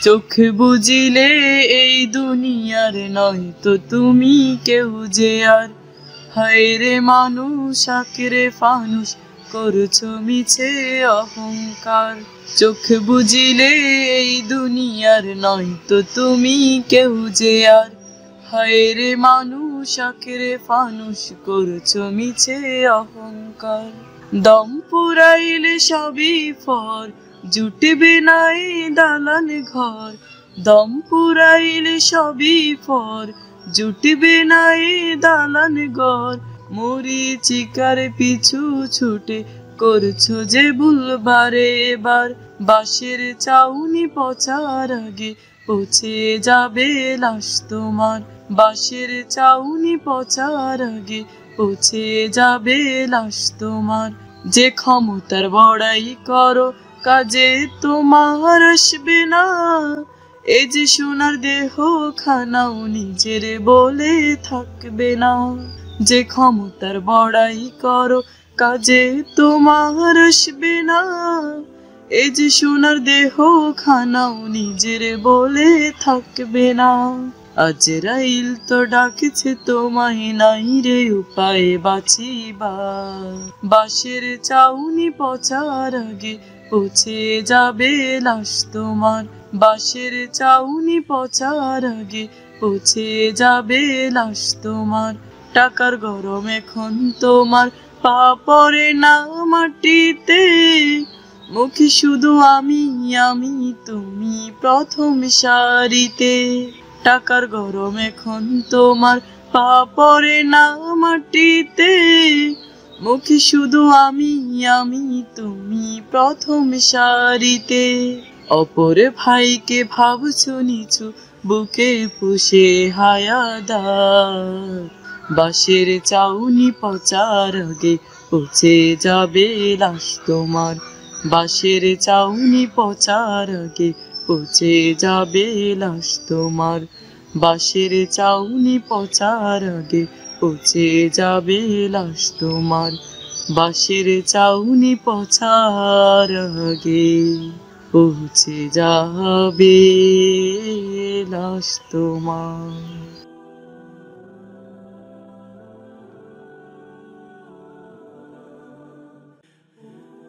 চোখ বুজিলে এই দুনিয়ার নয় তো তুমি কেউ যে আর। হায় রে মানুষ আঁকড়ে ফানুষ করছো মিছে অহংকার। চোখ বুজিলে এই দুনিয়ার নয় তো তুমি কেউ যে আর। হায় রে মানুষ আঁকড়ে ফানুষ করছো মিছে অহংকার। দম পুরাইলে সবই ফর জুটবে না এই দালান ঘর। দম পুরাইলে সবই ফর জুটবে না এই দালান ঘর। মরিচিকার পিছু ছুটে করছো যে ভুল বারে এবার। বাঁশের চাউনি পচার আগে পচে যাবে লাশ তোমার। বাঁশের চাউনি পচার আগে পচে যাবে লাশ তোমার। যে ক্ষমতার বড়াই করো কাজে তোমার আসবে না। এই যে সোনার দেহ খানাও নিজের বলে থাকবে না। যে ক্ষমতার বড়াই করো কাজে তোমার আসবে না। এই যে সোনার দেহ খানাও নিজের বলে থাকবে না। আজরাইল তো ডাকছে তোমায় নাই রে উপায় বাঁচিবার। বাঁশের চাউনি পচার আগে পচে যাবে লাশ তোমার। বাঁশের চাউনি পচার আগে পচে যাবে লাশ তোমার। টাকার গরম এখন তোমার পা পড়ে না মাটিতে। মুখে শুধু আমি আমি তুমি প্রথম সারিতে। টাকার গরম এখন তোমার পা পড়ে না মাটিতে। মুখে শুধু আমি আমি তুমি প্রথম সারিতে। অপর ভাইকে ভাবছো নিচু বুকে পুষে হায়াদার। বাঁশের চাউনি পচার আগে পচে যাবে লাশ তোমার। বাঁশের চাউনি পচার আগে পচে যাবে লাশ তোমার। বাঁশের চাউনি পচার আগে পচে যাবে লাশ তোমার। বাঁশের চাউনি পচার আগে পচে যাবে লাশ তোমার।